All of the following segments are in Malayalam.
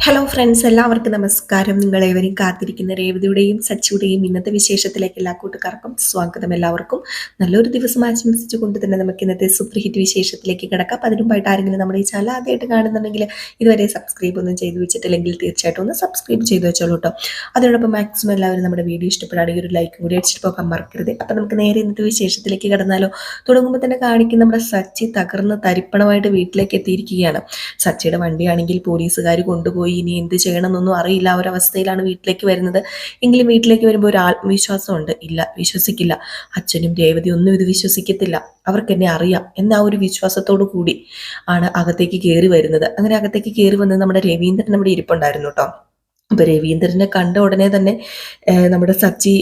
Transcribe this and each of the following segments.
ഹലോ ഫ്രണ്ട്സ്, എല്ലാവർക്കും നമസ്കാരം. നിങ്ങളേവരും കാത്തിരിക്കുന്ന രേവതിയുടെയും സച്ചിയുടെയും ഇന്നത്തെ വിശേഷത്തിലേക്ക് എല്ലാ കൂട്ടുകാർക്കും സ്വാഗതം. എല്ലാവർക്കും നല്ലൊരു ദിവസം ആശംസിച്ചുകൊണ്ട് തന്നെ നമുക്ക് ഇന്നത്തെ സൂപ്പർ ഹിറ്റ് വിശേഷത്തിലേക്ക് കിടക്കാം. അപ്പം അതിനുമ്പായിട്ട് ആരെങ്കിലും നമ്മുടെ ഈ ചാനൽ ആദ്യമായിട്ട് കാണുന്നുണ്ടെങ്കിൽ ഇതുവരെ സബ്സ്ക്രൈബ് ഒന്നും ചെയ്തു വെച്ചിട്ടില്ലെങ്കിൽ തീർച്ചയായിട്ടും ഒന്ന് സബ്സ്ക്രൈബ് ചെയ്ത് വെച്ചോളൂ കേട്ടോ. അതിനോടൊപ്പം മാക്സിമം എല്ലാവരും നമ്മുടെ വീഡിയോ ഇഷ്ടപ്പെടുകയാണെങ്കിൽ ഒരു ലൈക്കും കൂടി അടിച്ചിട്ട് പോകാൻ മറക്കരുത്. അപ്പം നമുക്ക് നേരെ ഇന്നത്തെ വിശേഷത്തിലേക്ക് കിടന്നാലോ. തുടങ്ങുമ്പോൾ തന്നെ കാണിക്കുന്ന നമ്മുടെ സച്ചി തകർന്ന് തരിപ്പണമായിട്ട് വീട്ടിലേക്ക് എത്തിയിരിക്കുകയാണ്. സച്ചിയുടെ വണ്ടിയാണെങ്കിൽ പോലീസുകാർ കൊണ്ടുപോയി. ഇനി എന്ത് ചെയ്യണമെന്നൊന്നും അറിയില്ല. ആ ഒരു അവസ്ഥയിലാണ് വീട്ടിലേക്ക് വരുന്നത്. എങ്കിലും വീട്ടിലേക്ക് വരുമ്പോൾ ഒരു ആത്മവിശ്വാസമുണ്ട്. ഇല്ല, വിശ്വസിക്കില്ല. അച്ഛനും രേവതി ഒന്നും ഇത് വിശ്വസിക്കത്തില്ല, അവർക്ക് എന്നെ അറിയാം എന്ന ആ ഒരു വിശ്വാസത്തോടു കൂടി ആണ് അകത്തേക്ക് കയറി വരുന്നത്. അങ്ങനെ അകത്തേക്ക് കയറി വന്നത് നമ്മുടെ രവീന്ദ്രൻ അവിടെ ഇരിപ്പുണ്ടായിരുന്നു കേട്ടോ. അപ്പൊ രവീന്ദ്രനെ കണ്ട ഉടനെ തന്നെ നമ്മുടെ സച്ചി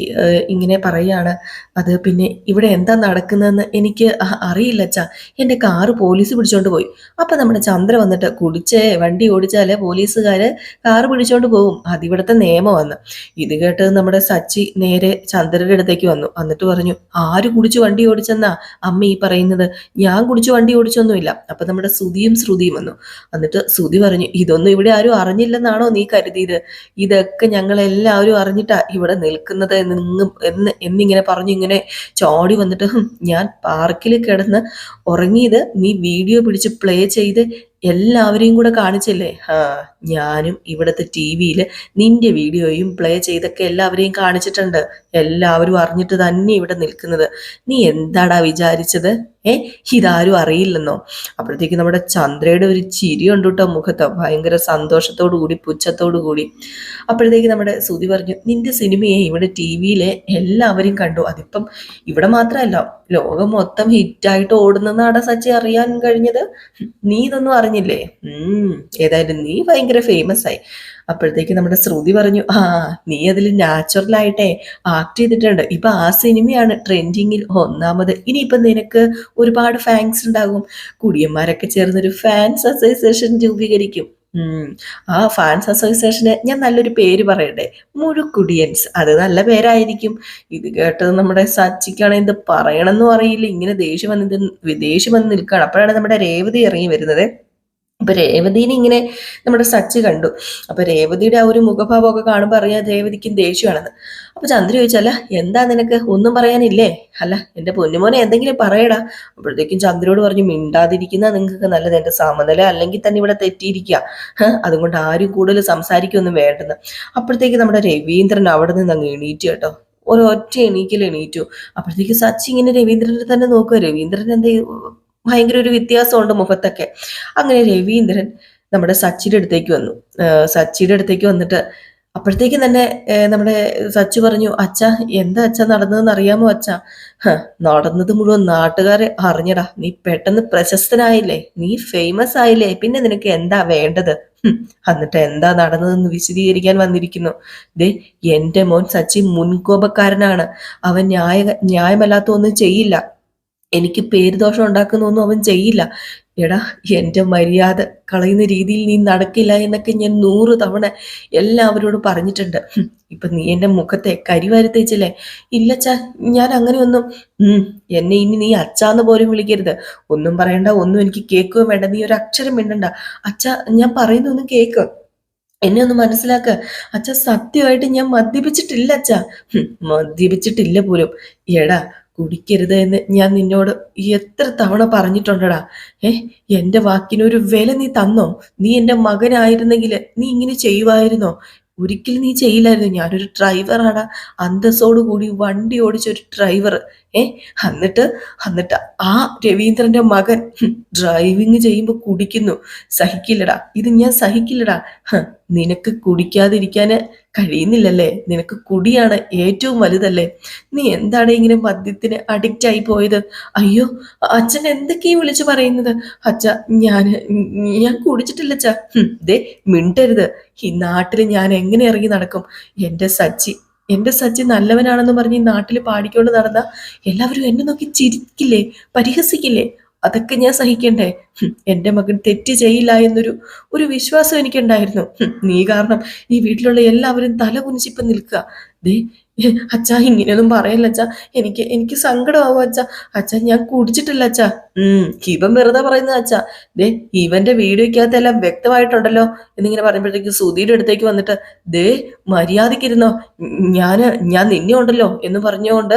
ഇങ്ങനെ പറയാണ്, അത് പിന്നെ ഇവിടെ എന്താ നടക്കുന്നതെന്ന് എനിക്ക് അറിയില്ല അച്ഛാ. എൻ്റെ കാറ് പോലീസ് പിടിച്ചോണ്ട് പോയി. അപ്പൊ നമ്മുടെ ചന്ദ്ര വന്നിട്ട് കുടിച്ചേ വണ്ടി ഓടിച്ചാല് പോലീസുകാര് കാറ് പിടിച്ചോണ്ട് പോകും, അതിവിടുത്തെ നിയമമെന്ന്. ഇത് കേട്ട് നമ്മുടെ സച്ചി നേരെ ചന്ദ്രയുടെ അടുത്തേക്ക് വന്നു. എന്നിട്ട് പറഞ്ഞു, ആര് കുടിച്ചു വണ്ടി ഓടിച്ചെന്നാ അമ്മ ഈ പറയുന്നത്? ഞാൻ കുടിച്ചു വണ്ടി ഓടിച്ചൊന്നുമില്ല. അപ്പൊ നമ്മുടെ ശ്രുതിയും വന്നു. എന്നിട്ട് ശ്രുതി പറഞ്ഞു, ഇതൊന്നും ഇവിടെ ആരും അറിഞ്ഞില്ലെന്നാണോ നീ കരുതിയത്? ഇതൊക്കെ ഞങ്ങൾ എല്ലാവരും അറിഞ്ഞിട്ടാ ഇവിടെ നിൽക്കുന്നത് എന്നിങ്ങനെ പറഞ്ഞു ഇങ്ങനെ ചാടി വന്നിട്ട്, ഞാൻ പാർക്കിൽ കിടന്ന് ഉറങ്ങിയത് നീ വീഡിയോ പിടിച്ച് പ്ലേ ചെയ്ത് എല്ലാവരെയും കൂടെ കാണിച്ചില്ലേ? ഞാനും ഇവിടുത്തെ TV-യിൽ നിന്റെ വീഡിയോയും പ്ലേ ചെയ്തൊക്കെ എല്ലാവരെയും കാണിച്ചിട്ടുണ്ട്. എല്ലാവരും അറിഞ്ഞിട്ട് തന്നെ ഇവിടെ നിൽക്കുന്നത്. നീ എന്താടാ വിചാരിച്ചത്? ഇതാരും അറിയില്ലെന്നോ? അപ്പോഴത്തേക്ക് നമ്മുടെ ചന്ദ്രയുടെ ഒരു ചിരി ഉണ്ട് കേട്ടോ മുഖത്ത്, ഭയങ്കര സന്തോഷത്തോടു കൂടി, പുച്ഛത്തോടു കൂടി. അപ്പോഴത്തേക്ക് നമ്മുടെ ശ്രുതി പറഞ്ഞു, നിന്റെ സിനിമയെ ഇവിടെ TV-യിൽ എല്ലാവരും കണ്ടു. അതിപ്പം ഇവിടെ മാത്രമല്ല, ലോകം മൊത്തം ഹിറ്റായിട്ട് ഓടുന്നതാണ് സച്ചി അറിയാൻ കഴിഞ്ഞത്. നീ ഇതൊന്നും അറിഞ്ഞില്ലേ? ഏതായാലും നീ ഭയങ്കര ഫേമസ് ആയി. അപ്പോഴത്തേക്ക് നമ്മുടെ ശ്രുതി പറഞ്ഞു, നീ അതിൽ നാച്ചുറലായിട്ടേ ആക്ട് ചെയ്തിട്ടുണ്ട്. ഇപ്പൊ ആ സിനിമയാണ് ട്രെൻഡിങ്ങിൽ ഒന്നാമത്. ഇനിയിപ്പൊ നിനക്ക് ഒരുപാട് ഫാൻസ് ഉണ്ടാകും. കുടിയന്മാരൊക്കെ ചേർന്നൊരു ഫാൻസ് അസോസിയേഷൻ രൂപീകരിക്കും. ആ ഫാൻസ് അസോസിയേഷന് ഞാൻ നല്ലൊരു പേര് പറയട്ടെ, മുഴുക്കുടിയൻസ്. അത് നല്ല പേരായിരിക്കും. ഇത് കേട്ടത് നമ്മുടെ സച്ചിക്കാണ് എന്ത് പറയണമെന്നും അറിയില്ല. ഇങ്ങനെ ദേഷ്യം വന്ന് നിൽക്കുകയാണ്. അപ്പോഴാണ് നമ്മുടെ രേവതി ഇറങ്ങി വരുന്നത്. അപ്പൊ രേവതിനെ ഇങ്ങനെ നമ്മുടെ സച്ചി കണ്ടു. അപ്പൊ രേവതിയുടെ ആ ഒരു മുഖഭാവമൊക്കെ കാണുമ്പോൾ അറിയാം രേവതിക്കും ദേഷ്യമാണെന്ന്. അപ്പൊ ചന്ദ്ര ചോദിച്ചല്ല, എന്താ നിനക്ക് ഒന്നും പറയാനില്ലേ? അല്ല എന്റെ പൊന്നുമോനെ എന്തെങ്കിലും പറയടാ. അപ്പോഴത്തേക്കും ചന്ദ്രയോട് പറഞ്ഞു, മിണ്ടാതിരിക്കുന്ന നിങ്ങൾക്ക് നല്ലത്. എന്റെ സമനില അല്ലെങ്കിൽ തന്നെ ഇവിടെ തെറ്റിയിരിക്കുക. അതുകൊണ്ട് ആരും കൂടുതൽ സംസാരിക്കൊന്നും വേണ്ടെന്ന്. അപ്പോഴത്തേക്ക് നമ്മുടെ രവീന്ദ്രൻ അവിടെ നിന്ന് അങ്ങ് എണീറ്റു കേട്ടോ. ഒരൊറ്റ എണീറ്റു. അപ്പോഴത്തേക്ക് സച്ചി ഇങ്ങനെ രവീന്ദ്രനെ തന്നെ നോക്കുക. രവീന്ദ്രൻ എന്താ ഭയങ്കര ഒരു വ്യത്യാസമുണ്ട് മുഖത്തൊക്കെ. അങ്ങനെ രവീന്ദ്രൻ നമ്മുടെ സച്ചിയുടെ അടുത്തേക്ക് വന്നിട്ട് അപ്പോഴത്തേക്കും തന്നെ നമ്മുടെ സച്ചു പറഞ്ഞു, അച്ഛ എന്താ അച്ഛ നടന്നതെന്ന് അറിയാമോ അച്ഛ? നടന്നത് മുഴുവൻ നാട്ടുകാരെ അറിഞ്ഞടാ. നീ പെട്ടെന്ന് പ്രശസ്തനായില്ലേ, നീ ഫേമസ് ആയില്ലേ, പിന്നെ നിനക്ക് എന്താ വേണ്ടത്? എന്നിട്ട് എന്താ നടന്നതെന്ന് വിശദീകരിക്കാൻ വന്നിരിക്കുന്നു. ദേ, എന്റെ മോൻ സച്ചി മുൻകോപക്കാരനാണ്. അവൻ ന്യായമല്ലാത്ത ഒന്നും ചെയ്യില്ല. എനിക്ക് പേരുദോഷം ഉണ്ടാക്കുന്നൊന്നും അവൻ ചെയ്യില്ല. എടാ, എന്റെ മര്യാദ കളയുന്ന രീതിയിൽ നീ നടക്കില്ല എന്നൊക്കെ ഞാൻ 100 തവണ എല്ലാവരോടും പറഞ്ഞിട്ടുണ്ട്. ഇപ്പൊ നീ എന്റെ മുഖത്തെ കരിവാരി തേച്ചില്ലേ? ഇല്ലച്ചാ, ഞാൻ അങ്ങനെയൊന്നും. എന്നെ ഇനി നീ അച്ചാന്ന് പോലും വിളിക്കരുത്. ഒന്നും പറയണ്ട, ഒന്നും എനിക്ക് കേൾക്കുകയും വേണ്ട. നീ ഒരു അക്ഷരം മിണ്ടണ്ട. അച്ഛ, ഞാൻ പറയുന്നൊന്നും കേക്ക്. എന്നെ ഒന്ന് മനസ്സിലാക്ക അച്ഛ. സത്യമായിട്ട് ഞാൻ മദ്യപിച്ചിട്ടില്ല അച്ഛ. മദ്യപിച്ചിട്ടില്ല പോലും. എടാ, കുടിക്കരുത് എന്ന് ഞാൻ നിന്നോട് എത്ര തവണ പറഞ്ഞിട്ടുണ്ടടാ. എന്റെ വാക്കിനൊരു വില നീ തന്നോ? നീ എന്റെ മകനായിരുന്നെങ്കിൽ നീ ഇങ്ങനെ ചെയ്യുമായിരുന്നോ? ഒരിക്കലും നീ ചെയ്യില്ലായിരുന്നു. ഞാനൊരു ഡ്രൈവറാടാ, അന്തസ്സോടുകൂടി വണ്ടി ഓടിച്ച ഒരു ഡ്രൈവർ. എന്നിട്ട് ആ രവീന്ദ്രന്റെ മകൻ ഡ്രൈവിങ് ചെയ്യുമ്പോൾ കുടിക്കുന്നു. സഹിക്കില്ലടാ, ഇത് ഞാൻ സഹിക്കില്ലടാ. നിനക്ക് കുടിക്കാതിരിക്കാന് കഴിയുന്നില്ലല്ലേ? നിനക്ക് കുടിയാണ് ഏറ്റവും വലുതല്ലേ? നീ എന്താണ് ഇങ്ങനെ മദ്യത്തിന് അഡിക്റ്റ് ആയി പോയത്? അയ്യോ, അച്ഛൻ എന്തൊക്കെയാ വിളിച്ചു പറയുന്നത്? അച്ഛ, ഞാൻ കുടിച്ചിട്ടില്ല അച്ഛ. ദേ, മിണ്ടരുത്. ഈ നാട്ടിൽ ഞാൻ എങ്ങനെ ഇറങ്ങി നടക്കും? എന്റെ സച്ചി നല്ലവനാണെന്ന് പറഞ്ഞ് ഈ നാട്ടിൽ പാടിക്കൊണ്ട് നടന്ന എല്ലാവരും എന്നെ നോക്കി ചിരിക്കില്ലേ, പരിഹസിക്കില്ലേ? അതൊക്കെ ഞാൻ സഹിക്കണ്ടേ? എൻ്റെ മകൻ തെറ്റ് ചെയ്യില്ല എന്നൊരു ഒരു വിശ്വാസം എനിക്കുണ്ടായിരുന്നു. നീ കാരണം ഈ വീട്ടിലുള്ള എല്ലാവരും തല കുനിച്ചിപ്പം നിൽക്കുക. ദേ അച്ഛാ, ഇങ്ങനെയൊന്നും പറയല്ല അച്ഛാ, എനിക്ക് സങ്കടമാവും അച്ഛാ. അച്ഛാ, ഞാൻ കുടിച്ചിട്ടില്ല അച്ഛാ. ഇവൻ വെറുതെ പറയുന്ന അച്ഛാ. ദേ ഇവന്റെ വീഡിയോയ്ക്കകത്ത് എല്ലാം വ്യക്തമായിട്ടുണ്ടല്ലോ എന്നിങ്ങനെ പറയുമ്പോഴത്തേക്ക് സുധീയുടെ അടുത്തേക്ക് വന്നിട്ട്, ദേ മര്യാദക്കിരുന്നോ, ഞാൻ നിന്നെ ഉണ്ടല്ലോ എന്ന് പറഞ്ഞുകൊണ്ട്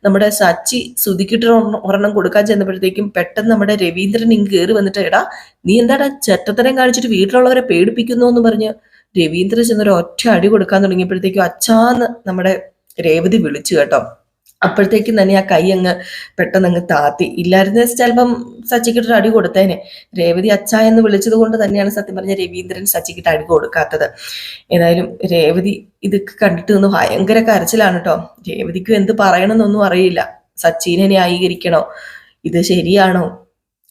നമ്മുടെ സച്ചി സുധിക്കിട്ട് ഒരെണ്ണം കൊടുക്കാൻ ചെന്നപ്പോഴത്തേക്കും പെട്ടെന്ന് നമ്മുടെ രവീന്ദ്രൻ ഇങ്ങ് കയറി വന്നിട്ട്, എടാ നീ എന്താടാ ചെറ്റത്തരം കാണിച്ചിട്ട് വീട്ടിലുള്ളവരെ പേടിപ്പിക്കുന്നു എന്ന് പറഞ്ഞ് രവീന്ദ്രൻ ചെന്നൊരു ഒറ്റ അടി കൊടുക്കാൻ തുടങ്ങിയപ്പോഴത്തേക്കും അച്ഛാന്ന് നമ്മുടെ രേവതി വിളിച്ചു കേട്ടോ. അപ്പോഴത്തേക്കും തന്നെ ആ കൈ അങ്ങ് പെട്ടെന്ന് അങ്ങ് താത്തി. ഇല്ലായിരുന്ന ചിലപ്പം സച്ചിക്കിട്ടൊരു അടി കൊടുത്തേനെ. രേവതി അച്ഛ എന്ന് വിളിച്ചത് കൊണ്ട് തന്നെയാണ് സത്യം പറഞ്ഞ രവീന്ദ്രൻ സച്ചിക്കിട്ട് അടി കൊടുക്കാത്തത്. ഏതായാലും രേവതി ഇതൊക്കെ കണ്ടിട്ട് നിന്ന് ഭയങ്കര കരച്ചിലാണ് കേട്ടോ. രേവതിക്കും എന്ത് പറയണമെന്നൊന്നും അറിയില്ല. സച്ചിനെ ന്യായീകരിക്കണോ, ഇത് ശരിയാണോ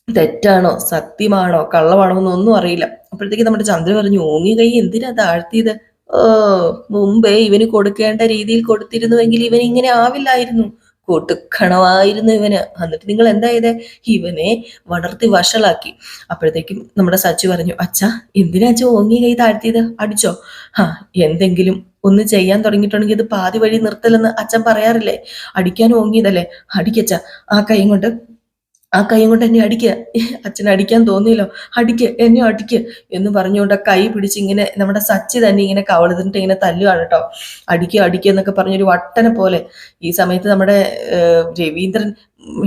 തെറ്റാണോ സത്യമാണോ കള്ളമാണോ എന്നൊന്നും അറിയില്ല. അപ്പോഴത്തേക്ക് നമ്മുടെ ചന്ദ്ര പറഞ്ഞു, ഓങ്ങി കൈ എന്തിനാ താഴ്ത്തിയത്? ഓ, മുമ്പേ ഇവന് കൊടുക്കേണ്ട രീതിയിൽ കൊടുത്തിരുന്നുവെങ്കിൽ ഇവൻ ഇങ്ങനെ ആവില്ലായിരുന്നു, കൊടുക്കണമായിരുന്നു ഇവന്. എന്നിട്ട് നിങ്ങൾ എന്താ ചെയ്തേ? ഇവനെ വളർത്തി വഷളാക്കി. അപ്പോഴത്തേക്കും നമ്മുടെ സച്ചു പറഞ്ഞു, അച്ഛാ എന്തിനാ അച്ഛൻ ഓങ്ങി കൈ താഴ്ത്തിയത്? അടിച്ചോ? എന്തെങ്കിലും ഒന്ന് ചെയ്യാൻ തുടങ്ങിയിട്ടുണ്ടെങ്കിൽ ഇത് പാതി വഴി നിർത്തലെന്ന് അച്ഛൻ പറയാറില്ലേ? അടിക്കാൻ ഓങ്ങിയതല്ലേ, അടിക്കച്ച. ആ കൈ കൊണ്ട് എന്നെ അടിക്കുക, അച്ഛനെ അടിക്കാൻ തോന്നിയല്ലോ, എന്നെ അടിക്കുക എന്ന് പറഞ്ഞുകൊണ്ട് ആ കൈ പിടിച്ച് ഇങ്ങനെ നമ്മുടെ സച്ചി തന്നെ ഇങ്ങനെ കവളതിട്ട് ഇങ്ങനെ തല്ലുകയാണ് കേട്ടോ. അടിക്കുക എന്നൊക്കെ പറഞ്ഞൊരു വട്ടനെ പോലെ. ഈ സമയത്ത് നമ്മുടെ രവീന്ദ്രൻ,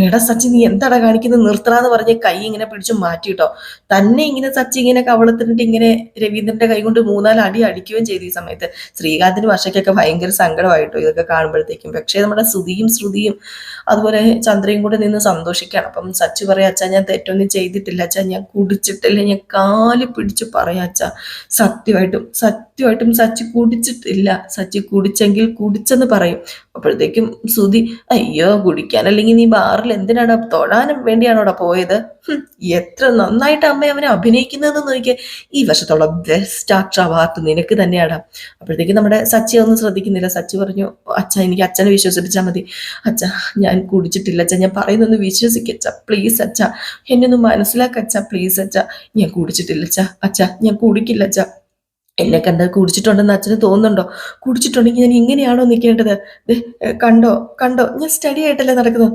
എടാ സച്ചി നീ എന്താടാ കാണിക്കുന്നത്, നിർത്തറാന്ന് പറഞ്ഞ് കൈ ഇങ്ങനെ പിടിച്ച് മാറ്റിട്ടോ. തന്നെ ഇങ്ങനെ സച്ചി ഇങ്ങനെ കവളത്തിട്ട് ഇങ്ങനെ രവീന്ദ്രന്റെ കൈ കൊണ്ട് 3-4 അടി അടിക്കുകയും ചെയ്തു. ഈ സമയത്ത് ശ്രീകാന്തിന് വർഷയ്ക്കൊക്കെ ഭയങ്കര സങ്കടമായിട്ടോ ഇതൊക്കെ കാണുമ്പോഴത്തേക്കും. പക്ഷേ നമ്മുടെ ശ്രുതിയും അതുപോലെ ചന്ദ്രയും കൂടെ നിന്ന് സന്തോഷിക്കുകയാണ്. അപ്പം സച്ചു പറയാ, അച്ഛാ ഞാൻ തെറ്റൊന്നും ചെയ്തിട്ടില്ല അച്ഛാ, ഞാൻ കുടിച്ചിട്ടില്ല, ഞാൻ കാല് പിടിച്ച് പറയാ അച്ഛാ, സത്യമായിട്ടും സച്ചി കുടിച്ചിട്ടില്ല, സച്ചി കുടിച്ചെങ്കിൽ കുടിച്ചെന്ന് പറയും. അപ്പോഴത്തേക്കും ശ്രുതി, അയ്യോ കുടിക്കാനല്ലെങ്കിൽ നീ ബാറിൽ എന്തിനാണ്, തൊഴാനും വേണ്ടിയാണോടാ പോയത്? എത്ര നന്നായിട്ട് അമ്മ അവനെ അഭിനയിക്കുന്നതെന്ന് നോക്കിയേ, ഈ വർഷത്തോളം ബെസ്റ്റ് ആക്ടർ അവാർഡ് നിനക്ക് തന്നെയാണ്. അപ്പോഴത്തേക്കും നമ്മുടെ സച്ചി ഒന്നും ശ്രദ്ധിക്കുന്നില്ല. സച്ചി പറഞ്ഞു, അച്ഛാ എനിക്ക് അച്ഛനെ വിശ്വസിപ്പിച്ചാൽ മതി അച്ഛാ, ഞാൻ കുടിച്ചിട്ടില്ല അച്ഛാ, ഞാൻ പറയുന്നൊന്ന് വിശ്വസിക്കച്ച പ്ലീസ് അച്ഛാ, എന്നെ ഒന്ന് മനസ്സിലാക്കച്ച പ്ലീസ് അച്ഛാ, ഞാൻ കുടിച്ചിട്ടില്ല അച്ഛാ, ഞാൻ കുടിക്കില്ല അച്ഛാ. എന്നെ കണ്ട കുടിച്ചിട്ടുണ്ടെന്ന് അച്ഛന് തോന്നുന്നുണ്ടോ? കുടിച്ചിട്ടുണ്ടെങ്കിൽ ഞാൻ ഇങ്ങനെയാണോ നിൽക്കേണ്ടത്? കണ്ടോ ഞാൻ സ്റ്റഡി ആയിട്ടല്ലേ നടക്കുന്നത്,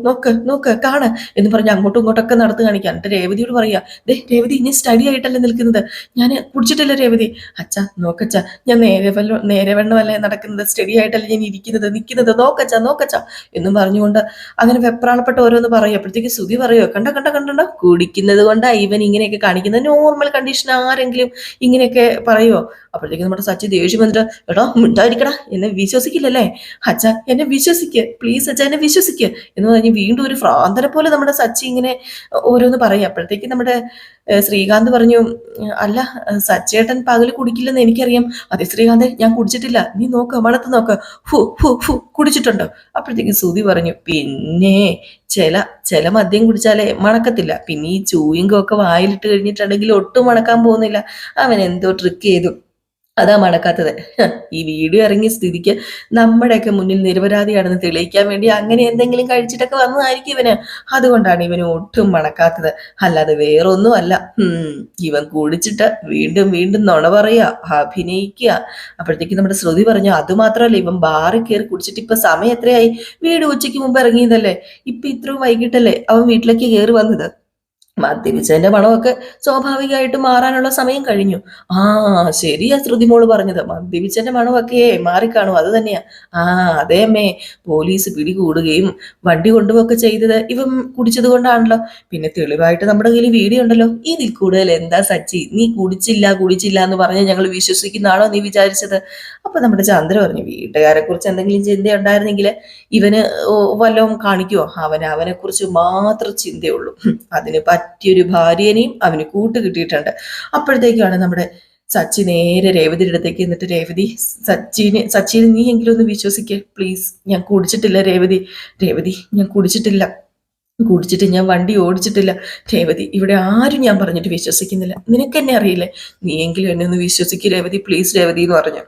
നോക്ക് കാണ എന്ന് പറഞ്ഞ് അങ്ങോട്ടും ഇങ്ങോട്ടൊക്കെ നടത്തു കാണിക്കാൻ. എന്നിട്ട് രേവതിയോട് പറയാ, രേവതി ഞാൻ സ്റ്റഡി ആയിട്ടല്ലേ നിൽക്കുന്നത്, ഞാൻ കുടിച്ചിട്ടില്ല രേവതി. അച്ഛാ നോക്കച്ച, ഞാൻ നേരെ വെണ്ണമല്ലേ നടക്കുന്നത്, സ്റ്റഡി ആയിട്ടല്ലേ ഞാൻ നിൽക്കുന്നത്, നോക്കച്ച എന്നും പറഞ്ഞുകൊണ്ട് അങ്ങനെ വെപ്രാളപ്പെട്ട ഓരോന്ന് പറയും. അപ്പോഴത്തേക്ക് ശ്രുതി പറയോ, കണ്ടോ കുടിക്കുന്നത് കൊണ്ടാ ഇവൻ ഇങ്ങനെയൊക്കെ കാണിക്കുന്നത്, നോർമൽ കണ്ടീഷൻ ആരെങ്കിലും ഇങ്ങനെയൊക്കെ പറയുമോ? അപ്പോഴത്തേക്ക് നമ്മുടെ സച്ചി ദേഷ്യം വന്നിട്ട്, എടോ മിണ്ടായിരിക്കടാ, എന്നെ വിശ്വസിക്കില്ലല്ലേ അച്ഛ, എന്നെ വിശ്വസിക്കുക പ്ലീസ് അച്ഛ, എന്നെ വിശ്വസിക്കുക എന്ന് പറഞ്ഞ് വീണ്ടും ഒരു ഭ്രാന്തനെ പോലെ നമ്മുടെ സച്ചി ഇങ്ങനെ ഓരോന്ന് പറയും. അപ്പോഴത്തേക്ക് നമ്മുടെ ശ്രീകാന്ത് പറഞ്ഞു, അല്ല സച്ചേട്ടൻ പകല് കുടിക്കില്ലെന്ന് എനിക്കറിയാം. അതെ ശ്രീകാന്ത്, ഞാൻ കുടിച്ചിട്ടില്ല, നീ നോക്ക് മണത്ത് നോക്ക്, കുടിച്ചിട്ടുണ്ടോ? അപ്പോഴത്തേക്ക് ശ്രുതി പറഞ്ഞു, പിന്നെ ചില മദ്യം കുടിച്ചാലേ മണക്കത്തില്ല, പിന്നെ ഈ ചൂയിങ്കം ഒക്കെ വായിലിട്ട് കഴിഞ്ഞിട്ടുണ്ടെങ്കിൽ ഒട്ടും മണക്കാൻ പോകുന്നില്ല. അവൻ എന്തോ ട്രിക്ക് ചെയ്തു, അതാ മണക്കാത്തത്. ഈ വീഡിയോ ഇറങ്ങിയ സ്ഥിതിക്ക് നമ്മുടെയൊക്കെ മുന്നിൽ നിരപരാധിയാണെന്ന് തെളിയിക്കാൻ വേണ്ടി അങ്ങനെ എന്തെങ്കിലും കഴിച്ചിട്ടൊക്കെ വന്നതായിരിക്കും ഇവന്, അതുകൊണ്ടാണ് ഇവന് ഒട്ടും മണക്കാത്തത്, അല്ലാതെ വേറൊന്നും അല്ല. ഇവൻ കുടിച്ചിട്ട് വീണ്ടും നുണ പറയുക, അഭിനയിക്കുക. അപ്പോഴത്തേക്ക് നമ്മുടെ ശ്രുതി പറഞ്ഞു, അത് മാത്രമല്ല, ഇവൻ ബാറിൽ കയറി കുടിച്ചിട്ട് ഇപ്പൊ സമയം എത്രയായി? വീട് ഉച്ചയ്ക്ക് മുമ്പ് ഇറങ്ങിയതല്ലേ, ഇപ്പൊ ഇത്രയും വൈകിട്ടല്ലേ അവൻ വീട്ടിലേക്ക് കയറി വന്നത്. മദ്യപിച്ചതിന്റെ മണമൊക്കെ സ്വാഭാവികമായിട്ടും മാറാനുള്ള സമയം കഴിഞ്ഞു. ശരിയാ ശ്രുതിമോള് പറഞ്ഞത്, മദ്യപിച്ചതിന്റെ മണമൊക്കെ മാറിക്കാണും, അത് തന്നെയാ. അതേ അമ്മേ, പോലീസ് പിടികൂടുകയും വണ്ടി കൊണ്ടുപോയൊക്കെ ചെയ്തത് ഇവൻ കുടിച്ചത് കൊണ്ടാണല്ലോ. പിന്നെ തെളിവായിട്ട് നമ്മുടെ കയ്യിൽ വീഡിയോ ഉണ്ടല്ലോ. ഇതിൽ കൂടുതൽ എന്താ സച്ചി, നീ കുടിച്ചില്ല എന്ന് പറഞ്ഞ് ഞങ്ങൾ വിശ്വസിക്കുന്നതാണോ നീ വിചാരിച്ചത്? അപ്പൊ നമ്മുടെ ചന്ദ്ര പറഞ്ഞു, വീട്ടുകാരെ കുറിച്ച് എന്തെങ്കിലും ചിന്ത ഉണ്ടായിരുന്നെങ്കിൽ ഇവന് വല്ലതും കാണിക്കുവോ? അവനെ കുറിച്ച് മാത്രം ചിന്തയുള്ളൂ. അതിന് പറ്റിയൊരു ഭാര്യനെയും അവന് കൂട്ടുകിട്ടിയിട്ടുണ്ട്. അപ്പോഴത്തേക്കാണ് നമ്മുടെ സച്ചി നേരെ രേവതിയുടെ അടുത്തേക്ക് എന്നിട്ട്, സച്ചിനെ നീ എങ്കിലും ഒന്ന് വിശ്വസിക്കേ പ്ലീസ്, ഞാൻ കുടിച്ചിട്ടില്ല രേവതി ഞാൻ കുടിച്ചിട്ട് ഞാൻ വണ്ടി ഓടിച്ചിട്ടില്ല രേവതി, ഇവിടെ ആരും ഞാൻ പറഞ്ഞിട്ട് വിശ്വസിക്കുന്നില്ല, നിനക്ക് എന്നെ അറിയില്ലേ, നീ എങ്കിലും എന്നെ ഒന്ന് വിശ്വസിക്കുക രേവതി പ്ലീസ് രേവതി എന്ന് പറഞ്ഞു.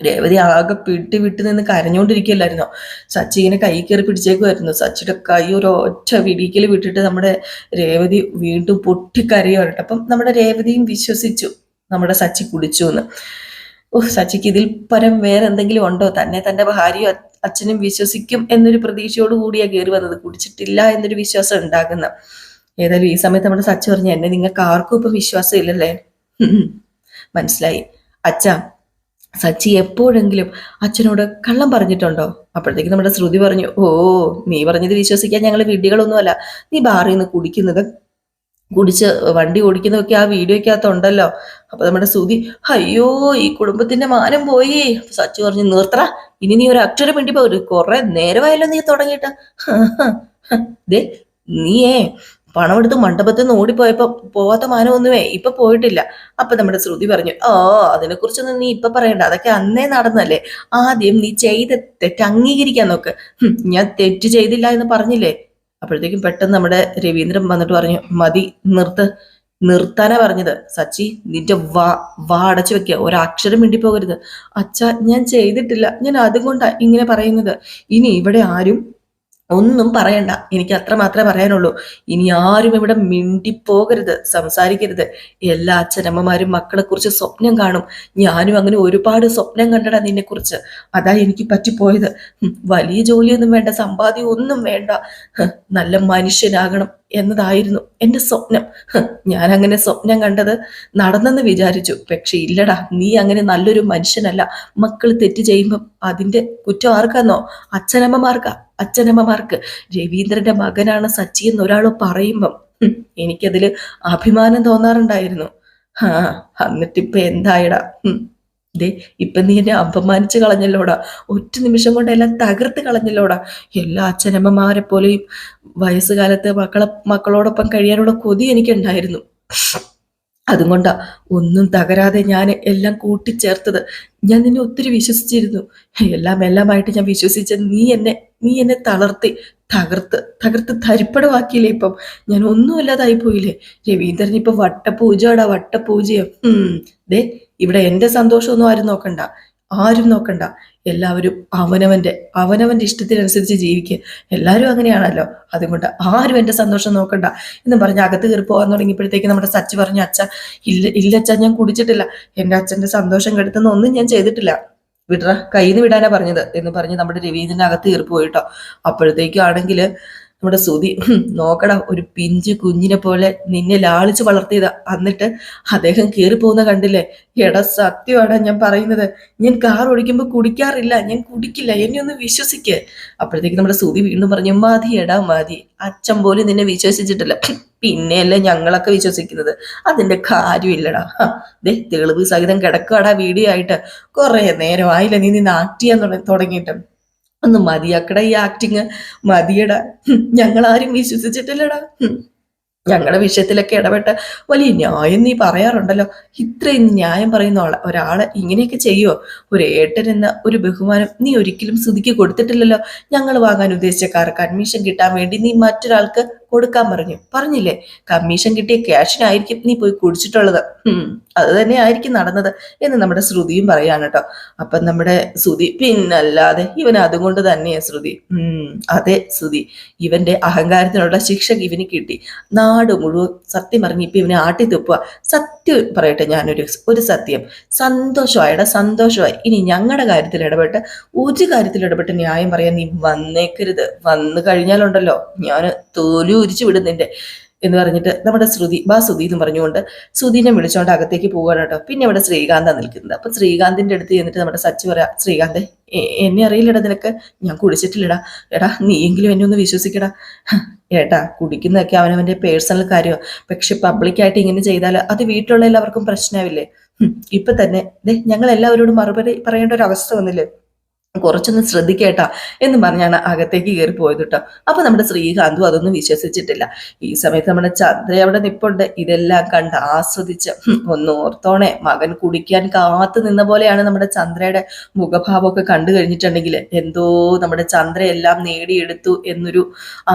രേവതി ആകെ പിട്ടി വിട്ട് നിന്ന് കരഞ്ഞോണ്ടിരിക്കുകയല്ലായിരുന്നോ. സച്ചി ഇങ്ങനെ കൈ കയറി പിടിച്ചേക്കുമായിരുന്നു. സച്ചിയുടെ കൈ ഒരു ഒറ്റ വിടിക്കൽ വിട്ടിട്ട് നമ്മുടെ രേവതി വീണ്ടും പൊട്ടിക്കരയുമായിട്ട്. അപ്പം നമ്മുടെ രേവതിയും വിശ്വസിച്ചു നമ്മുടെ സച്ചി കുടിച്ചു എന്ന്. സച്ചിക്ക് ഇതിൽ പരം വേറെ എന്തെങ്കിലും ഉണ്ടോ? തന്നെ തന്റെ ഭാര്യയും അച്ഛനും വിശ്വസിക്കും എന്നൊരു പ്രതീക്ഷയോട് കൂടിയാ കയറി വന്നത്, കുടിച്ചിട്ടില്ല എന്നൊരു വിശ്വാസം ഉണ്ടാകുന്ന. ഏതായാലും ഈ സമയത്ത് നമ്മുടെ സച്ചി പറഞ്ഞു, എന്നെ നിങ്ങൾക്ക് ആർക്കും ഇപ്പം വിശ്വാസം ഇല്ലല്ലേ? മനസ്സിലായി അച്ഛാ. സച്ചി എപ്പോഴെങ്കിലും അച്ഛനോട് കള്ളം പറഞ്ഞിട്ടുണ്ടോ? അപ്പോഴത്തേക്ക് നമ്മുടെ ശ്രുതി പറഞ്ഞു, ഓ നീ പറഞ്ഞത് വിശ്വസിക്കാൻ ഞങ്ങൾ വിഡ്ഢികളൊന്നുമല്ല. നീ ബാറിൽ നിന്ന് കുടിക്കുന്നത്, കുടിച്ച് വണ്ടി ഓടിക്കുന്നതൊക്കെ ആ വീഡിയോക്കകത്തുണ്ടല്ലോ. അപ്പൊ നമ്മുടെ ശ്രുതി, അയ്യോ ഈ കുടുംബത്തിന്റെ മാനം പോയി. സച്ചി പറഞ്ഞു, നിർത്തറ, ഇനി നീ ഒരു അക്ഷരം വേണ്ടി പോകരുത്, കുറെ നേരമായല്ലോ നീ തുടങ്ങിയിട്ട്. ദേ നീയേ പണമെടുത്ത് മണ്ഡപത്തിൽ നിന്ന് ഓടിപ്പോയപ്പോ പോവാത്ത മാനമൊന്നുമേ ഇപ്പൊ പോയിട്ടില്ല. അപ്പൊ നമ്മുടെ ശ്രുതി പറഞ്ഞു, ഓ അതിനെക്കുറിച്ചൊന്നും നീ ഇപ്പൊ പറയണ്ട, അതൊക്കെ അന്നേ നടന്നല്ലേ. ആദ്യം നീ ചെയ്ത തെറ്റ് അംഗീകരിക്കാൻ നോക്ക്. ഞാൻ തെറ്റ് ചെയ്തില്ല എന്ന് പറഞ്ഞില്ലേ. അപ്പോഴത്തേക്കും പെട്ടെന്ന് നമ്മുടെ രവീന്ദ്രൻ വന്നിട്ട് പറഞ്ഞു, മതി, നിർത്താനാ പറഞ്ഞത്. സച്ചി നിന്റെ വാ അടച്ചു വെക്കുക, ഒരക്ഷരം മിണ്ടി പോകരുത്. അച്ഛാ ഞാൻ ചെയ്തിട്ടില്ല, ഞാൻ അതുകൊണ്ടാ ഇങ്ങനെ പറയുന്നത്. ഇനി ഇവിടെ ആരും ഒന്നും പറയണ്ട, എനിക്ക് അത്ര മാത്രമേ പറയാനുള്ളൂ. ഇനി ആരും ഇവിടെ മിണ്ടിപ്പോകരുത്, സംസാരിക്കരുത്. എല്ലാ അച്ഛനമ്മമാരും മക്കളെ കുറിച്ച് സ്വപ്നം കാണും. ഞാനും അങ്ങനെ ഒരുപാട് സ്വപ്നം കണ്ടടാ നിന്നെ കുറിച്ച്. അതാ എനിക്ക് പറ്റിപ്പോയത്. വലിയ ജോലിയൊന്നും വേണ്ട, സമ്പാദ്യം ഒന്നും വേണ്ട, നല്ല മനുഷ്യനാകണം എന്നതായിരുന്നു എൻ്റെ സ്വപ്നം. ഞാൻ അങ്ങനെ സ്വപ്നം കണ്ടത് നടന്നെന്ന് വിചാരിച്ചു. പക്ഷെ ഇല്ലടാ, നീ അങ്ങനെ നല്ലൊരു മനുഷ്യനല്ല. മക്കൾ തെറ്റ് ചെയ്യുമ്പം അതിന്റെ കുറ്റം ആർക്കാന്നോ? അച്ഛനമ്മമാർക്ക്. രവീന്ദ്രന്റെ മകനാണ് സച്ചി എന്നൊരാൾ പറയുമ്പം എനിക്കതില് അഭിമാനം തോന്നാറുണ്ടായിരുന്നു. എന്നിട്ടിപ്പൊ എന്തായടാ? ദേ ഇപ്പൊ നീ എന്നെ അപമാനിച്ചു കളഞ്ഞല്ലോടാ. ഒറ്റ നിമിഷം കൊണ്ട് എല്ലാം തകർത്ത് കളഞ്ഞല്ലോടാ. എല്ലാ അച്ഛനമ്മമാരെ പോലെയും വയസ്സുകാലത്ത് മക്കളോടൊപ്പം കഴിയാനുള്ള കൊതി എനിക്കുണ്ടായിരുന്നു. അതുകൊണ്ടാ ഒന്നും തകരാതെ ഞാൻ എല്ലാം കൂട്ടിച്ചേർത്തത്. ഞാൻ നിന്നെ ഒത്തിരി വിശ്വസിച്ചിരുന്നു. എല്ലാമായിട്ട് ഞാൻ വിശ്വസിച്ച നീ എന്നെ തകർത്ത് തരിപ്പടമാക്കിയില്ലേ. ഇപ്പം ഞാൻ ഒന്നുമല്ലാതായി പോയില്ലേ. രവീന്ദ്രൻ ഇപ്പൊ വട്ടപൂജയും. ദേ ഇവിടെ എന്റെ സന്തോഷമൊന്നും ആരും നോക്കണ്ട. എല്ലാവരും അവനവന്റെ ഇഷ്ടത്തിനനുസരിച്ച് ജീവിക്കുക. എല്ലാവരും അങ്ങനെയാണല്ലോ. അതുകൊണ്ട് ആരും എന്റെ സന്തോഷം നോക്കണ്ട എന്ന് പറഞ്ഞ് അകത്ത് കയറി പോകാൻ തുടങ്ങിയപ്പോഴത്തേക്ക് നമ്മുടെ സച്ചി പറഞ്ഞു, അച്ഛ ഇല്ല അച്ഛാ, ഞാൻ കുടിച്ചിട്ടില്ല. എന്റെ അച്ഛന്റെ സന്തോഷം കെടുത്തുന്ന ഒന്നും ഞാൻ ചെയ്തിട്ടില്ല. കയ്യിൽ നിന്ന് വിടാനാ പറഞ്ഞത് എന്ന് പറഞ്ഞ് നമ്മുടെ രവീന്ദ്രൻ അകത്ത് കയറി പോയിട്ടോ. അപ്പോഴത്തേക്കാണെങ്കിൽ നമ്മുടെ ശ്രുതി, നോക്കടാ, ഒരു പിഞ്ചു കുഞ്ഞിനെ പോലെ നിന്നെ ലാളിച്ച് വളർത്തിയതാ. എന്നിട്ട് അദ്ദേഹം കയറി പോകുന്ന കണ്ടില്ലേ? എടാ സത്യമാടാ ഞാൻ പറയുന്നത്. ഞാൻ കാർ ഓടിക്കുമ്പോൾ കുടിക്കാറില്ല, ഞാൻ കുടിക്കില്ല, എന്നെ ഒന്ന് വിശ്വസിക്ക്. അപ്പോഴത്തേക്ക് നമ്മുടെ ശ്രുതി വീണ്ടും പറഞ്ഞു, മതി എടാ മതി, അച്ഛൻ പോലും നിന്നെ വിശ്വസിച്ചിട്ടില്ല, പിന്നെയല്ലേ ഞങ്ങളൊക്കെ വിശ്വസിക്കുന്നത്. അതിന്റെ കാര്യമില്ലടാ. ദേ തെളിവ് സഹിതം കിടക്കാടാ വീഡിയോ ആയിട്ട്. കുറെ നേരമായില്ല നീ ആക്ട് ചെയ്യാൻ തുടങ്ങിയിട്ട്. ഒന്ന് മതിയാക്കട ഈ ആക്ടിങ്, മതിയടാ. ഞങ്ങളാരും വിശ്വസിച്ചിട്ടില്ലടാ. ഞങ്ങളുടെ വിഷയത്തിലൊക്കെ ഇടപെട്ട വലിയ ന്യായം നീ പറയാറുണ്ടല്ലോ. ഇത്രയും ന്യായം പറയുന്ന ഒരാളെ ഇങ്ങനെയൊക്കെ ചെയ്യുമോ? ഒരു ഏട്ടൻ എന്ന ഒരു ബഹുമാനം നീ ഒരിക്കലും ശ്രുതിക്ക് കൊടുത്തിട്ടില്ലല്ലോ. ഞങ്ങൾ വാങ്ങാൻ ഉദ്ദേശിച്ച കാർ കമ്മീഷൻ കിട്ടാൻ വേണ്ടി നീ മറ്റൊരാൾക്ക് കൊടുക്കാൻ പറഞ്ഞില്ലേ? കമ്മീഷൻ കിട്ടിയ ക്യാഷിനായിരിക്കും നീ പോയി കുടിച്ചിട്ടുള്ളത്. അത് തന്നെ ആയിരിക്കും നടന്നത് എന്ന് നമ്മുടെ ശ്രുതിയും പറയാണ് കേട്ടോ. അപ്പൊ നമ്മുടെ ശ്രുതി, പിന്നല്ലാതെ ഇവൻ അതുകൊണ്ട് തന്നെയാ ശ്രുതി. അതെ ശ്രുതി, ഇവന്റെ അഹങ്കാരത്തിനുള്ള ശിക്ഷ ഇവന് കിട്ടി. നാട് മുഴുവൻ സത്യം പറഞ്ഞ് ഇപ്പൊ ഇവനെ ആട്ടിത്തുപ്പുക. സത്യം പറയട്ടെ, ഒരു സത്യം, സന്തോഷമായി. ഇനി ഞങ്ങളുടെ കാര്യത്തിൽ ഇടപെട്ട് ന്യായം പറയാൻ നീ വന്നേക്കരുത്. വന്നു കഴിഞ്ഞാലുണ്ടല്ലോ ഞാൻ തോലു ഉരിച്ചു വിടുന്നിന്റെ എന്ന് പറഞ്ഞിട്ട് നമ്മുടെ ശ്രുതി എന്ന് പറഞ്ഞുകൊണ്ട് ശ്രുതിനെ വിളിച്ചോണ്ട് അകത്തേക്ക് പോവാണ് കേട്ടോ. പിന്നെ ഇവിടെ ശ്രീകാന്താ നിൽക്കുന്നത്. അപ്പൊ ശ്രീകാന്തിന്റെ അടുത്ത് ചെന്നിട്ട് നമ്മുടെ സച്ചി പറയാ, ശ്രീകാന്തെ എന്നെ അറിയില്ലടാ നിനക്ക്, ഞാൻ കുടിച്ചിട്ടില്ലടാ. എടാ നീയെങ്കിലും എന്നെ ഒന്ന് വിശ്വസിക്കടാ. ഏട്ടാ കുടിക്കുന്നതൊക്കെ അവനവന്റെ പേഴ്സണൽ കാര്യമാണ്. പക്ഷെ പബ്ലിക്കായിട്ട് ഇങ്ങനെ ചെയ്താൽ അത് വീട്ടിലുള്ള എല്ലാവർക്കും പ്രശ്നമാവില്ലേ? ഇപ്പൊ തന്നെ ഞങ്ങൾ എല്ലാവരോടും മറുപടി പറയേണ്ട ഒരു അവസ്ഥ വന്നില്ലേ? കുറച്ചൊന്ന് ശ്രദ്ധിക്കേട്ടാ എന്ന് പറഞ്ഞാണ് അകത്തേക്ക് കയറി പോയത് കേട്ടോ. അപ്പൊ നമ്മുടെ ശ്രീകാന്തും അതൊന്നും വിശ്വസിച്ചിട്ടില്ല. ഈ സമയത്ത് നമ്മുടെ ചന്ദ്ര അവിടെ നിപ്പുണ്ട്. ഇതെല്ലാം കണ്ട് ആസ്വദിച്ച് ഒന്ന് ഓർത്തോണേ, മകൻ കുടിക്കാൻ കാത്തു നിന്ന പോലെയാണ് നമ്മുടെ ചന്ദ്രയുടെ മുഖഭാവമൊക്കെ കണ്ടു കഴിഞ്ഞിട്ടുണ്ടെങ്കിൽ എന്തോ നമ്മുടെ ചന്ദ്ര എല്ലാം നേടിയെടുത്തു എന്നൊരു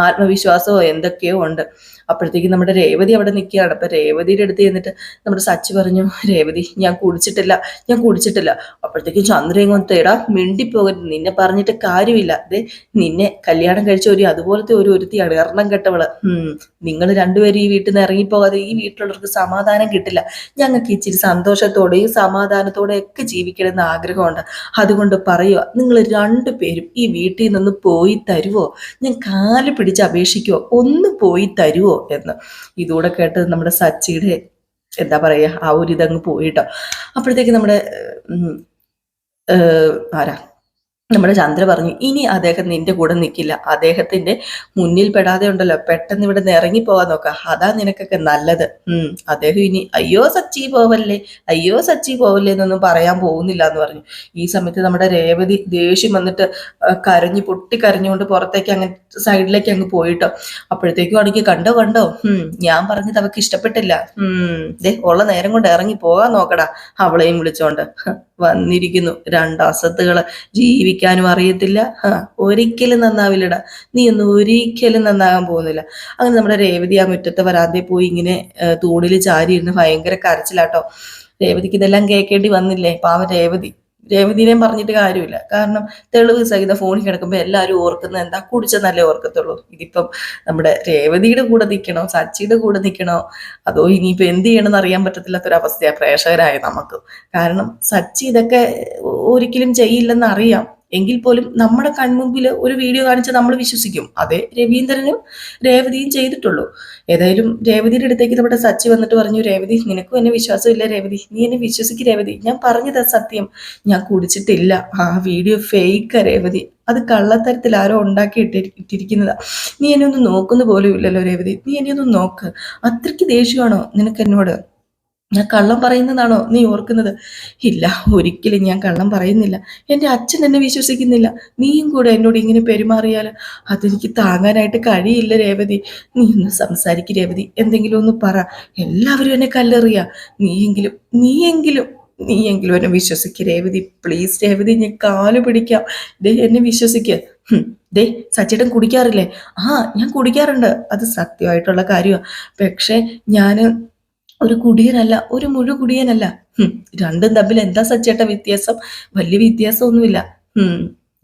ആത്മവിശ്വാസമോ എന്തൊക്കെയോ ഉണ്ട്. അപ്പോഴത്തേക്കും നമ്മുടെ രേവതി അവിടെ നിൽക്കുകയാണ്. അപ്പൊ രേവതിയുടെ അടുത്ത് ചെന്നിട്ട് നമ്മുടെ സച്ചി പറഞ്ഞു, രേവതി ഞാൻ കുടിച്ചിട്ടില്ല. അപ്പോഴത്തേക്കും ചന്ദ്രയും കൊണ്ട് തേടാ മിണ്ടിപ്പോകരുത്, നിന്നെ പറഞ്ഞിട്ട് കാര്യമില്ല. അതെ, നിന്നെ കല്യാണം കഴിച്ച അതുപോലത്തെ ഒരുത്തിയാണ്, എണ്ണം കെട്ടവള്. നിങ്ങൾ രണ്ടുപേരും ഈ വീട്ടിൽ നിന്ന് ഇറങ്ങിപ്പോകാതെ ഈ വീട്ടിലുള്ളവർക്ക് സമാധാനം കിട്ടില്ല. ഞങ്ങൾക്ക് ഇച്ചിരി സന്തോഷത്തോടെയും സമാധാനത്തോടെയും ഒക്കെ ജീവിക്കണമെന്ന് ആഗ്രഹമുണ്ട്. അതുകൊണ്ട് പറയുക, നിങ്ങൾ രണ്ടുപേരും ഈ വീട്ടിൽ നിന്ന് പോയി തരുവോ? ഞാൻ കാല് പിടിച്ച് അപേക്ഷിക്കുവോ, ഒന്ന് പോയി തരുവോ എന്ന്. ഇതൂടെ കേട്ട് നമ്മുടെ സച്ചിയുടെ എന്താ പറയാ, ആ ഒരു ഇതങ്ങ് പോയിട്ടോ. അപ്പോഴത്തേക്ക് നമ്മുടെ ആരാ നമ്മുടെ ചന്ദ്ര പറഞ്ഞു, ഇനി അദ്ദേഹം നിന്റെ കൂടെ നിൽക്കില്ല. അദ്ദേഹത്തിന്റെ മുന്നിൽ പെടാതെ ഉണ്ടല്ലോ, പെട്ടെന്ന് ഇവിടെ നിന്ന് ഇറങ്ങിപ്പോകാൻ നോക്കാം. അതാ നിനക്കൊക്കെ നല്ലത്. അദ്ദേഹം ഇനി അയ്യോ സച്ചി പോവല്ലേ എന്നൊന്നും പറയാൻ പോകുന്നില്ല എന്ന് പറഞ്ഞു. ഈ സമയത്ത് നമ്മുടെ രേവതി ദേഷ്യം വന്നിട്ട് പൊട്ടിക്കരഞ്ഞുകൊണ്ട് പുറത്തേക്ക് അങ്ങ് സൈഡിലേക്ക് അങ്ങ് പോയിട്ടോ. അപ്പോഴത്തേക്കും ആണെങ്കിൽ കണ്ടോ ഞാൻ പറഞ്ഞത് അവൾക്ക് ഇഷ്ടപ്പെട്ടില്ല. ഉള്ള നേരം കൊണ്ട് ഇറങ്ങി പോകാൻ നോക്കടാ, അവളെയും വിളിച്ചോണ്ട് വന്നിരിക്കുന്നു രണ്ട് അസത്തുകള്. ജീവിക്കാനും അറിയത്തില്ല, ഒരിക്കലും നന്നാവില്ലടാ, നീ ഒന്നും ഒരിക്കലും നന്നാകാൻ പോകുന്നില്ല. അങ്ങനെ നമ്മുടെ രേവതി ആ മുറ്റത്തെ വരാതെ പോയി ഇങ്ങനെ തൂണിൽ ചാരി ഇരുന്ന് ഭയങ്കര കരച്ചിലാട്ടോ. രേവതിക്ക് ഇതെല്ലാം കേൾക്കേണ്ടി വന്നില്ലേ, പാവം രേവതിനെയും പറഞ്ഞിട്ട് കാര്യമില്ല. കാരണം തെളിവ് സഹിതം ഫോണിൽ കിടക്കുമ്പോൾ എല്ലാവരും ഓർക്കുന്നത് എന്താ, കുടിച്ചെന്നല്ലേ ഓർക്കത്തുള്ളൂ. ഇതിപ്പം നമ്മുടെ രേവതിയുടെ കൂടെ നിൽക്കണോ, സച്ചിയുടെ കൂടെ നിൽക്കണോ, അതോ ഇനിയിപ്പോൾ എന്ത് ചെയ്യണമെന്ന് അറിയാൻ പറ്റത്തില്ലാത്തൊരവസ്ഥയാണ് പ്രേക്ഷകരായ നമുക്ക്. കാരണം സച്ചി ഇതൊക്കെ ഒരിക്കലും ചെയ്യില്ലെന്ന് അറിയാം, എങ്കിൽ പോലും നമ്മുടെ കൺമുമ്പിൽ ഒരു വീഡിയോ കാണിച്ച് നമ്മൾ വിശ്വസിക്കും. അതേ രവീന്ദ്രനും രേവതിയും ചെയ്തിട്ടുള്ളൂ. ഏതായാലും രേവതിയുടെ അടുത്തേക്ക് നമ്മുടെ സച്ചി വന്നിട്ട് പറഞ്ഞു, രേവതി നിനക്കും എന്നെ വിശ്വാസമില്ല രേവതി, നീ എന്നെ വിശ്വസിക്കും രേവതി, ഞാൻ പറഞ്ഞതാ സത്യം, ഞാൻ കുടിച്ചിട്ടില്ല. ആ വീഡിയോ ഫേക്കാ രേവതി, അത് കള്ളത്തരത്തിൽ ആരോ ഉണ്ടാക്കി ഇട്ടിരിക്കുന്നതാ. നീ എന്നെ ഒന്ന് നോക്കുന്ന പോലും ഇല്ലല്ലോ രേവതി, നീ എന്നെ ഒന്ന് നോക്ക്. അത്രയ്ക്ക് ദേഷ്യമാണോ നിനക്ക് എന്നോട്? ഞാൻ കള്ളം പറയുന്നതാണോ നീ ഓർക്കുന്നത്? ഇല്ല, ഒരിക്കലും ഞാൻ കള്ളം പറയുന്നില്ല. എൻ്റെ അച്ഛൻ എന്നെ വിശ്വസിക്കുന്നില്ല. നീയും കൂടെ എന്നോട് ഇങ്ങനെ പെരുമാറിയാൽ അതെനിക്ക് താങ്ങാനായിട്ട് കഴിയില്ല രേവതി. നീ ഒന്ന് സംസാരിക്കും രേവതി, എന്തെങ്കിലും ഒന്ന് പറ. എല്ലാവരും എന്നെ കല്ലെറിയാ, നീയെങ്കിലും നീയെങ്കിലും നീയെങ്കിലും എന്നെ വിശ്വസിക്കുക രേവതി, പ്ലീസ് രേവതി, ഞാൻ കാല് പിടിക്കാം. ദേ എന്നെ വിശ്വസിക്കുക. ദേ സച്ചേട്ടൻ കുടിക്കാറില്ലേ? ഞാൻ കുടിക്കാറുണ്ട്, അത് സത്യമായിട്ടുള്ള കാര്യമാണ്. പക്ഷെ ഞാൻ ഒരു കുടിയനല്ല, ഒരു കുടിയനല്ല. രണ്ടും തമ്മിൽ എന്താ സച്ചേട്ട വ്യത്യാസം? വലിയ വ്യത്യാസമൊന്നുമില്ല.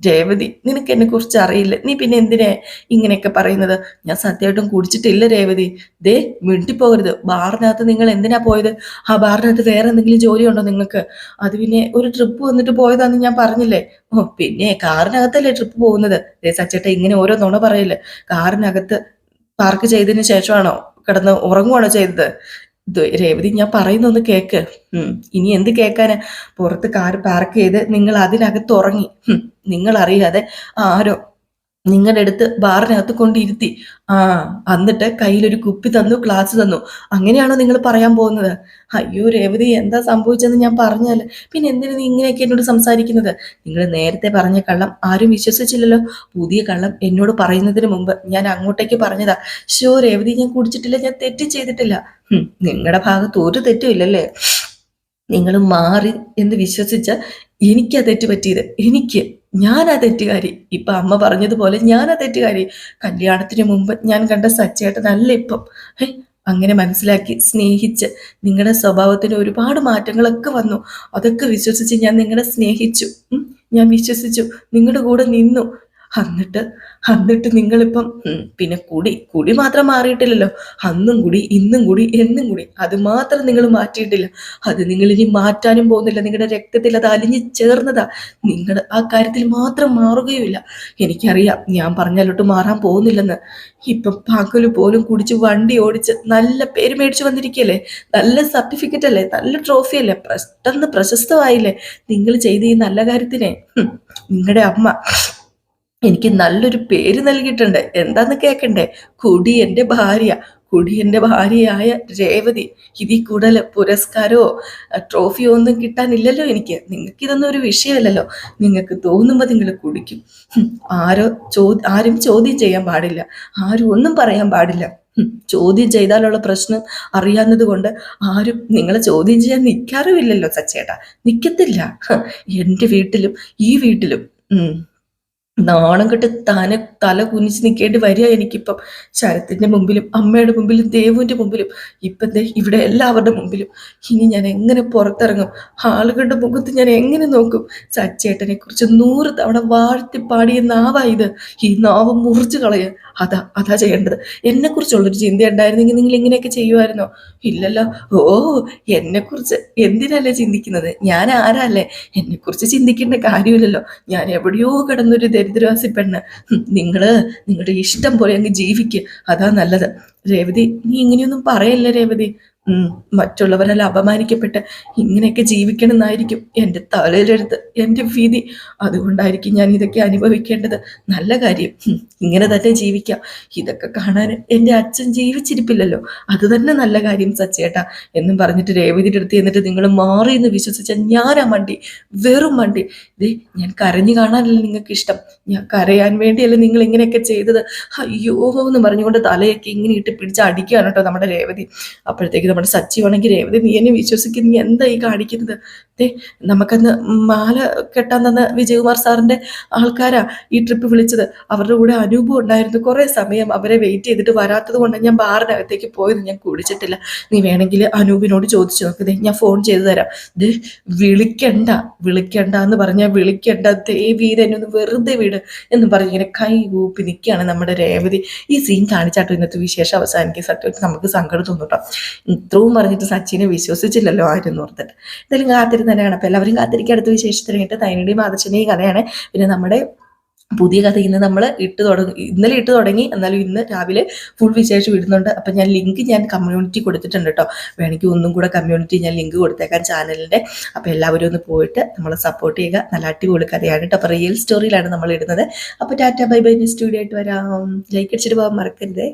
രേവതി, നിനക്ക് എന്നെ കുറിച്ച് അറിയില്ല, നീ പിന്നെ എന്തിനാ ഇങ്ങനെയൊക്കെ പറയുന്നത്? ഞാൻ സത്യമായിട്ടും കുടിച്ചിട്ടില്ല രേവതി. ദേ മിണ്ടിപ്പോകരുത്. ബാറിനകത്ത് നിങ്ങൾ എന്തിനാ പോയത്? ആ ബാറിനകത്ത് വേറെ എന്തെങ്കിലും ജോലി ഉണ്ടോ നിങ്ങൾക്ക്? അത് പിന്നെ ഒരു ട്രിപ്പ് വന്നിട്ട് പോയതാന്ന് ഞാൻ പറഞ്ഞില്ലേ. പിന്നെ കാറിനകത്തല്ലേ ട്രിപ്പ് പോകുന്നത്? ദേ സച്ചേട്ട ഇങ്ങനെ ഓരോ നുണ പറയില്ലേ. കാറിനകത്ത് പാർക്ക് ചെയ്തതിന് ശേഷമാണോ കിടന്ന് ഉറങ്ങുവാണോ ചെയ്തത്? രേവതി, ഞാൻ പറയുന്നൊന്ന് കേക്ക്. ഇനി എന്ത് കേൾക്കാന്? പുറത്ത് കാർ പാർക്ക് ചെയ്ത് നിങ്ങൾ അതിനകത്ത് ഉറങ്ങി. നിങ്ങൾ അറിയാതെ ആരോ നിങ്ങളുടെ അടുത്ത് ബാറിനകത്ത് കൊണ്ടിരുത്തി. എന്നിട്ട് കയ്യിലൊരു കുപ്പി തന്നു, ഗ്ലാസ് തന്നു. അങ്ങനെയാണോ നിങ്ങൾ പറയാൻ പോകുന്നത്? അയ്യോ രേവതി, എന്താ സംഭവിച്ചതെന്ന് ഞാൻ പറഞ്ഞാൽ പിന്നെ എന്തിനു നീ ഇങ്ങനെയൊക്കെ എന്നോട് സംസാരിക്കുന്നത്? നിങ്ങൾ നേരത്തെ പറഞ്ഞ കള്ളം ആരും വിശ്വസിച്ചില്ലല്ലോ. പുതിയ കള്ളം എന്നോട് പറയുന്നതിന് മുമ്പ് ഞാൻ അങ്ങോട്ടേക്ക് പറഞ്ഞതാ. രേവതി, ഞാൻ കുടിച്ചിട്ടില്ല, ഞാൻ തെറ്റ് ചെയ്തിട്ടില്ല. നിങ്ങളുടെ ഭാഗത്ത് ഒരു തെറ്റും ഇല്ലല്ലേ. നിങ്ങൾ മാറി എന്ന് വിശ്വസിച്ച എനിക്കാ തെറ്റ് പറ്റിയത്. ഞാനാ തെറ്റുകാരി. ഇപ്പൊ അമ്മ പറഞ്ഞതുപോലെ ഞാനാ തെറ്റുകാരി. കല്യാണത്തിന് മുമ്പ് ഞാൻ കണ്ട സച്ചേട്ടനല്ല ഇപ്പം. അങ്ങനെ മനസ്സിലാക്കി സ്നേഹിച്ച് നിങ്ങളുടെ സ്വഭാവത്തിന് ഒരുപാട് മാറ്റങ്ങളൊക്കെ വന്നു. അതൊക്കെ വിശ്വസിച്ച് ഞാൻ നിങ്ങളെ സ്നേഹിച്ചു. ഞാൻ വിശ്വസിച്ചു, നിങ്ങളുടെ കൂടെ നിന്നു. എന്നിട്ട് നിങ്ങളിപ്പം പിന്നെ കുടി മാത്രം മാറിയിട്ടില്ലല്ലോ. അന്നും കൂടി, ഇന്നും കൂടി, എന്നും കൂടി, അത് മാത്രം നിങ്ങൾ മാറ്റിയിട്ടില്ല. അത് നിങ്ങൾ ഇനി മാറ്റാനും പോകുന്നില്ല. നിങ്ങളുടെ രക്തത്തിൽ അത് അലിഞ്ഞു ചേർന്നതാ. നിങ്ങൾ ആ കാര്യത്തിൽ മാത്രം മാറുകയുമില്ല. എനിക്കറിയാം ഞാൻ പറഞ്ഞാലോട്ട് മാറാൻ പോകുന്നില്ലെന്ന്. ഇപ്പം പകല് പോലും കുടിച്ച് വണ്ടി ഓടിച്ച് നല്ല പേര് മേടിച്ചു വന്നിരിക്കുകയല്ലേ, നല്ല സർട്ടിഫിക്കറ്റ് അല്ലേ, നല്ല ട്രോഫി അല്ലേ, പെട്ടെന്ന് പ്രശസ്തമായില്ലേ നിങ്ങൾ ചെയ്ത ഈ നല്ല കാര്യത്തിനെ. നിങ്ങളുടെ അമ്മ എനിക്ക് നല്ലൊരു പേര് നൽകിയിട്ടുണ്ട്. എന്താന്ന് കേക്കണ്ടേ? കുടി എൻ്റെ ഭാര്യ, കുടിയൻ്റെ ഭാര്യയായ രേവതി. ഇതിൽ കൂടുതൽ പുരസ്കാരമോ ട്രോഫിയോ ഒന്നും കിട്ടാനില്ലല്ലോ എനിക്ക്. നിങ്ങൾക്കിതൊന്നും ഒരു വിഷയമല്ലല്ലോ. നിങ്ങൾക്ക് തോന്നുമ്പോൾ നിങ്ങൾ കുടിക്കും. ആരോ ആരും ചോദ്യം ചെയ്യാൻ പാടില്ല, ആരും ഒന്നും പറയാൻ പാടില്ല. ചോദ്യം ചെയ്താലുള്ള പ്രശ്നം അറിയാവുന്നത് കൊണ്ട് ആരും നിങ്ങളെ ചോദ്യം ചെയ്യാൻ നിൽക്കാറുമില്ലല്ലോ സച്ചേട്ടാ. നിൽക്കത്തില്ല. എൻ്റെ വീട്ടിലും ഈ വീട്ടിലും നാണം കെട്ട് തല കുനിച്ച് നിൽക്കേണ്ടി വരിക എനിക്കിപ്പം. ശരത്തിൻ്റെ മുമ്പിലും അമ്മയുടെ മുമ്പിലും ദേവുവിൻ്റെ മുമ്പിലും ഇപ്പം ഇവിടെ എല്ലാവരുടെ മുമ്പിലും. ഇനി ഞാൻ എങ്ങനെ പുറത്തിറങ്ങും? ആളുകളുടെ മുഖത്ത് ഞാൻ എങ്ങനെ നോക്കും? സച്ചേട്ടനെ കുറിച്ച് 100 തവണ വാഴ്ത്തി പാടിയ നാവാ ഇത്. ഈ നാവ് മുറിച്ച് കളയുക. അതാ ചെയ്യേണ്ടത്. എന്നെക്കുറിച്ചുള്ളൊരു ചിന്ത ഉണ്ടായിരുന്നെങ്കിൽ നിങ്ങൾ ഇങ്ങനെയൊക്കെ ചെയ്യുമായിരുന്നോ? ഇല്ലല്ലോ. ഓ, എന്നെക്കുറിച്ച് എന്തിനല്ലേ ചിന്തിക്കുന്നത്? ഞാൻ ആരല്ലേ? എന്നെക്കുറിച്ച് ചിന്തിക്കേണ്ട കാര്യമില്ലല്ലോ. ഞാൻ എവിടെയോ കിടന്നൊരു ദരിദ്രവാസി പെണ്ണ്. നിങ്ങളുടെ ഇഷ്ടം പോലെ അങ്ങ് ജീവിക്കുക, അതാ നല്ലത്. രേവതി, നീ ഇങ്ങനെയൊന്നും പറയല്ലേ രേവതി. മറ്റുള്ളവരെല്ലാം അപമാനിക്കപ്പെട്ട് ഇങ്ങനെയൊക്കെ ജീവിക്കണം എന്നായിരിക്കും എൻ്റെ തലയിലെടുത്ത് എൻ്റെ വിധി. അതുകൊണ്ടായിരിക്കും ഞാൻ ഇതൊക്കെ അനുഭവിക്കേണ്ടത്. നല്ല കാര്യം, ഇങ്ങനെ തന്നെ ജീവിക്കാം. ഇതൊക്കെ കാണാൻ എൻ്റെ അച്ഛൻ ജീവിച്ചിരിപ്പില്ലല്ലോ, അത് തന്നെ നല്ല കാര്യം സച്ചേട്ടാ എന്നും പറഞ്ഞിട്ട് രേവതിയുടെ അടുത്ത് എന്നിട്ട് നിങ്ങൾ മാറി എന്ന് വിശ്വസിച്ച ഞാനാ മണ്ടി, വെറും മണ്ടി. ഇതേ, ഞാൻ കരഞ്ഞു കാണാനല്ല നിങ്ങൾക്ക് ഇഷ്ടം, ഞാൻ കരയാൻ വേണ്ടിയല്ലേ നിങ്ങൾ ഇങ്ങനെയൊക്കെ ചെയ്തത്. അയ്യോ എന്ന് പറഞ്ഞുകൊണ്ട് തലയൊക്കെ ഇങ്ങനെ ഇട്ട് പിടിച്ച് അടിക്കുകയാണ് കേട്ടോ നമ്മുടെ രേവതി. അപ്പോഴത്തേക്ക് നമ്മുടെ സച്ചി വേണമെങ്കിൽ രേവതി നീ എന്നെ വിശ്വസിക്കുന്ന, നീ എന്താ ഈ കാണിക്കുന്നത്? നമുക്കന്ന് മാല കെട്ടാൻ തന്ന വിജയകുമാർ സാറിൻ്റെ ആൾക്കാരാ ഈ ട്രിപ്പ് വിളിച്ചത്. അവരുടെ കൂടെ അനൂപും ഉണ്ടായിരുന്നു. കുറേ സമയം അവരെ വെയിറ്റ് ചെയ്തിട്ട് വരാത്തത് കൊണ്ട് ഞാൻ ബാറിനകത്തേക്ക് പോയത്. ഞാൻ കുടിച്ചിട്ടില്ല. നീ വേണമെങ്കിൽ അനൂപിനോട് ചോദിച്ചു നോക്ക്. ഞാൻ ഫോൺ ചെയ്തു തരാം. വിളിക്കണ്ട എന്ന് പറഞ്ഞാൽ വിളിക്കണ്ട, ദേവീരനെ ഒന്ന് വെറുതെ വിട് എന്ന് പറഞ്ഞ് ഇങ്ങനെ കൈ ഊപ്പി നിൽക്കുകയാണ് നമ്മുടെ രേവതി. ഈ സീൻ കാണിച്ചാട്ടോ ഇന്നത്തെ വിശേഷം അവസാനിക്കുക. സത്യമായിട്ട് നമുക്ക് സങ്കടം തോന്നുട്ടോ. ഇത്രയും പറഞ്ഞിട്ട് സച്ചിനെ വിശ്വസിച്ചില്ലല്ലോ ആരും ഓർത്തിട്ട്. എന്തായാലും കാത്തിരുന്ന് തന്നെയാണ്. അപ്പോൾ എല്ലാവരും കാത്തിരിക്കുക അടുത്ത വിശേഷത്തിനായിട്ട്. തൈനയുടെയും ആദർശിൻ്റെയും കഥയാണ്. പിന്നെ നമ്മുടെ പുതിയ കഥ ഇന്നലെ ഇട്ട് തുടങ്ങി. എന്നാലും ഇന്ന് രാവിലെ ഫുൾ വിശേഷം ഇടുന്നുണ്ട്. അപ്പം ഞാൻ ലിങ്ക് കമ്മ്യൂണിറ്റി കൊടുത്തിട്ടുണ്ട് കേട്ടോ. വേണമെങ്കിൽ ഒന്നും കൂടെ കമ്മ്യൂണിറ്റി ഞാൻ ലിങ്ക് കൊടുത്തേക്കാം ചാനലിൻ്റെ. അപ്പോൾ എല്ലാവരും ഒന്ന് പോയിട്ട് നമ്മളെ സപ്പോർട്ട് ചെയ്യുക. നല്ല അടിപൊളി കഥയാണ് കേട്ടോ. അപ്പോൾ റിയൽ സ്റ്റോറിയിലാണ് നമ്മൾ ഇടുന്നത്. അപ്പോൾ Tata bye bye. Next video ആയിട്ട് വരാം. ലൈക്ക് അടിച്ചിട്ട് പോകാൻ മറക്കരുതേ.